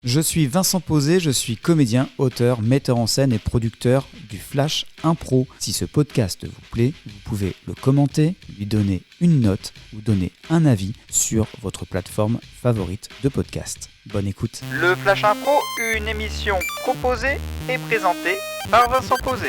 Je suis Vincent Posé, je suis comédien, auteur, metteur en scène et producteur du Flash Impro. Si ce podcast vous plaît, vous pouvez le commenter, lui donner une note ou donner un avis sur votre plateforme favorite de podcast. Bonne écoute. Le Flash Impro, une émission proposée et présentée par Vincent Posé.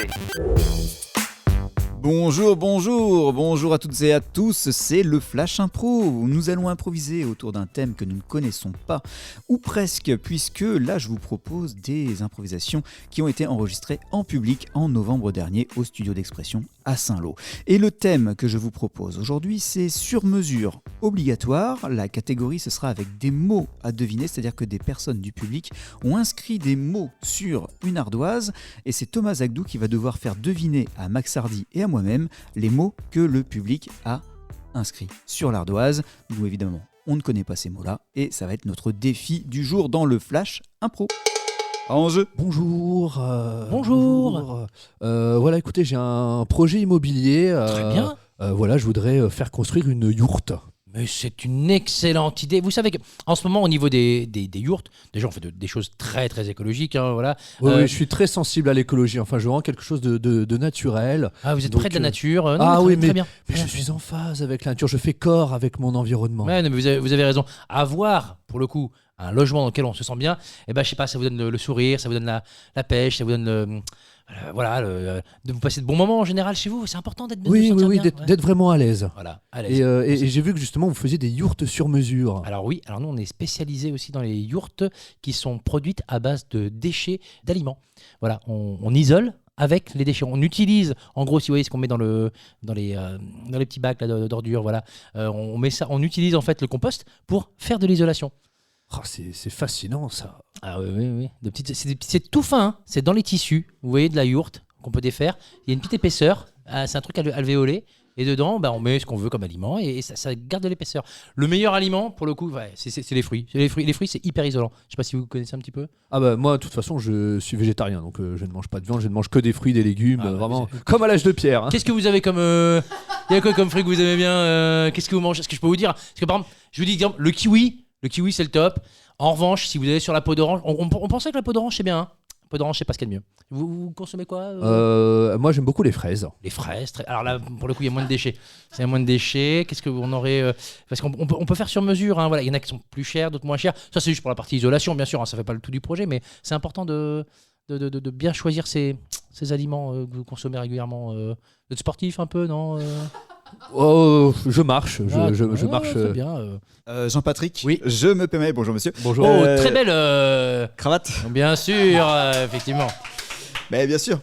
Bonjour à toutes et à tous, c'est le Flash Impro. Nous allons improviser autour d'un thème que nous ne connaissons pas, ou presque, puisque là je vous propose des improvisations qui ont été enregistrées en public en novembre dernier au studio d'expression à Saint-Lô. Et le thème que je vous propose aujourd'hui, c'est sur mesure obligatoire. La catégorie, ce sera avec des mots à deviner, c'est-à-dire que des personnes du public ont inscrit des mots sur une ardoise, et c'est Thomas Agdou qui va devoir faire deviner à Max Hardy et à moi-même les mots que le public a inscrits sur l'ardoise. Nous, évidemment, on ne connaît pas ces mots-là, et ça va être notre défi du jour dans le Flash Impro. En jeu. Bonjour. Bonjour. Voilà, écoutez, j'ai un projet immobilier. Très bien. Voilà, je voudrais faire construire une yourte. Mais c'est une excellente idée. Vous savez qu'en ce moment, au niveau des yourtes, déjà on fait des choses très très écologiques. Hein, voilà. Oui, je suis très sensible à l'écologie. Enfin, je veux vraiment quelque chose de naturel. Ah, vous êtes Donc, près de la nature. Non, ah mais oui, très bien. mais je suis en phase avec la nature. Je fais corps avec mon environnement. Ouais, non, mais vous avez raison. Avoir, pour le coup, un logement dans lequel on se sent bien, eh ben, je sais pas, ça vous donne le sourire, ça vous donne la pêche, ça vous donne de vous passer de bons moments en général chez vous. C'est important d'être bien. Oui, bien. d'être vraiment à l'aise. Voilà, à l'aise. Et j'ai vu que justement vous faisiez des yourtes sur mesure. Alors oui, nous on est spécialisé aussi dans les yourtes qui sont produites à base de déchets d'aliments. Voilà, on isole avec les déchets. On utilise, en gros, si vous voyez ce qu'on met dans les petits bacs là, d'ordures, voilà, on utilise en fait le compost pour faire de l'isolation. Oh, c'est fascinant ça. Ah oui. C'est tout fin, hein. C'est dans les tissus. Vous voyez de la yourte qu'on peut défaire. Il y a une petite épaisseur. C'est un truc alvéolé. Et dedans, on met ce qu'on veut comme aliment et ça garde de l'épaisseur. Le meilleur aliment, pour le coup, c'est les fruits. Les fruits, c'est hyper isolant. Je sais pas si vous connaissez un petit peu. Ah bah moi, de toute façon, je suis végétarien, donc je ne mange pas de viande, je ne mange que des fruits, des légumes, vraiment comme à l'âge de pierre. Hein. Qu'est-ce que vous avez comme il y a quoi comme fruits que vous aimez bien Qu'est-ce que vous mangez? Est-ce que je peux vous dire? Parce que par exemple, je vous dis exemple, le kiwi, c'est le top. En revanche, si vous allez sur la peau d'orange, on pensait que la peau d'orange c'est bien. Hein. La peau d'orange, c'est pas ce qu'il y a de mieux. Vous consommez quoi Moi, j'aime beaucoup les fraises. Les fraises. Alors là, pour le coup, il y a moins de déchets. Il y a moins de déchets. Qu'est-ce qu'on aurait Parce qu'on peut faire sur mesure. Hein, voilà. Il y en a qui sont plus chers, d'autres moins chers. Ça, c'est juste pour la partie isolation, bien sûr. Hein, ça fait pas le tout du projet, mais c'est important de bien choisir ces aliments que vous consommez régulièrement. D'être sportif un peu, non Oh, je marche. Je marche. Très bien. Jean-Patrick, oui. Je me permets, bonjour monsieur. Bonjour. Oh, très belle cravate. Bien sûr, effectivement. Mais bien sûr,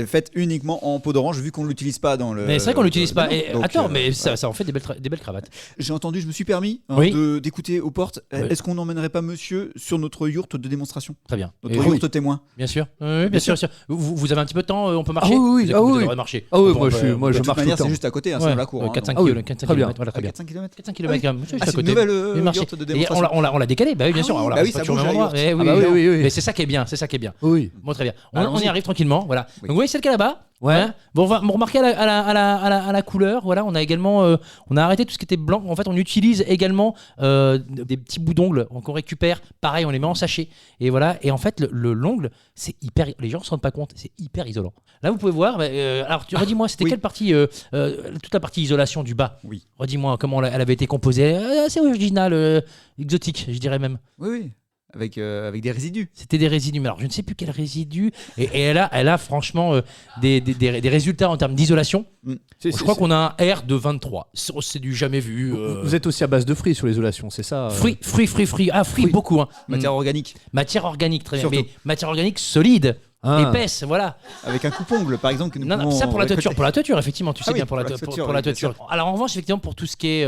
faite uniquement en peau d'orange vu qu'on ne l'utilise pas dans le... Mais c'est vrai qu'on l'utilise pas. Et, donc, attends, mais ça en fait des belles cravates. J'ai entendu, je me suis permis Oui. d'écouter aux portes. Oui. Est-ce qu'on n'emmènerait pas monsieur sur notre yourte de démonstration? Très bien. Notre Et yourte témoin. Bien sûr. Oui, bien sûr. Vous avez un petit peu de temps, on peut marcher. Ah oui, Vous devrez marcher. Ah oui, On moi peut- je De marche toute tout le manière, temps. c'est juste à côté, c'est Ouais, dans la cour. 4-5 Ah oui, km. très bien. Voilà, très bien. 4-5 km 4-5 km quand même. Ah, à c'est une côté. nouvelle Oui, marcher. yourte de Et démonstration. on l'a décalé, bah oui, bien sûr. oui, On l'a bah oui, pas ça sur le bouge, même la endroit. yourte. Eh oui, Ah bah oui. Mais c'est ça qui est bien, Oui. Bon, très bien. On Allons-y. y arrive tranquillement, voilà. Oui. Donc vous voyez, c'est le cas là-bas. Ouais. Hein. Bon, vous remarquez à la couleur, voilà, on a également, on a arrêté tout ce qui était blanc. En fait, on utilise également des petits bouts d'ongles qu'on récupère. Pareil, on les met en sachet. Et voilà. Et en fait, l'ongle, c'est hyper. Les gens ne se rendent pas compte, c'est hyper isolant. Là, vous pouvez voir. Alors, redis-moi, c'était oui. quelle partie toute la partie isolation du bas. Oui. Redis-moi comment elle avait été composée. C'est original, exotique, je dirais même. Oui. Avec des résidus. C'était des résidus, mais alors je ne sais plus quel résidu. Et elle a franchement des résultats en termes d'isolation. Je crois qu'on a un R de 23. C'est du jamais vu. Vous êtes aussi à base de fruits sur l'isolation, c'est ça Fruits. Ah, fruits, beaucoup. Hein. Matière organique. Matière organique, très bien. Surtout. Mais matière organique solide, épaisse, voilà. Avec un coupe-ongle, par exemple. Que nous Non, pouvons ça pour la récolter. toiture, effectivement, tu sais Ah oui, bien, pour la toiture, toiture. oui, bien sûr. Alors en revanche, effectivement, pour tout ce qui est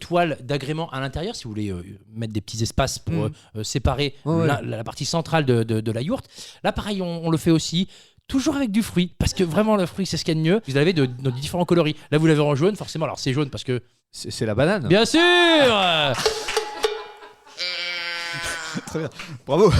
toile d'agrément à l'intérieur, si vous voulez mettre des petits espaces pour séparer Ouais. la partie centrale de la yourte, là pareil, on le fait aussi. Toujours avec du fruit, parce que vraiment le fruit c'est ce qu'il y a de mieux. Vous l'avez de différents coloris. Là vous l'avez en jaune, forcément. Alors c'est jaune parce que. C'est la banane. Bien sûr. très bien. Bravo.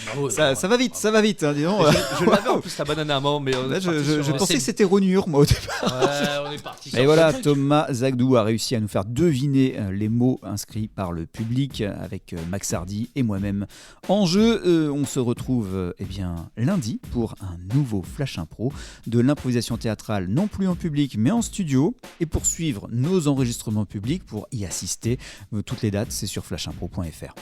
Bravo, Ça va vite, hein, dis donc. Je l'avais en plus, la banane à maman, mais Là, je pensais que c'était Ronure, moi, au départ. Ouais, on est parti. Et voilà, Thomas Zagdou a réussi à nous faire deviner les mots inscrits par le public avec Max Hardy et moi-même en jeu. On se retrouve lundi pour un nouveau Flash Impro, de l'improvisation théâtrale non plus en public mais en studio, et pour suivre nos enregistrements publics, pour y assister, toutes les dates c'est sur flashimpro.fr.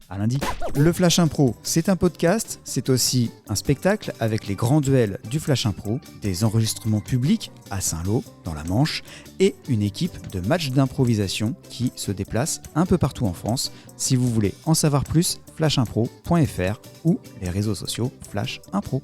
À lundi. Le Flash Impro, c'est un podcast, c'est aussi un spectacle avec les grands duels du Flash Impro, des enregistrements publics à Saint-Lô, dans la Manche, et une équipe de matchs d'improvisation qui se déplace un peu partout en France. Si vous voulez en savoir plus, flashimpro.fr ou les réseaux sociaux Flash Impro.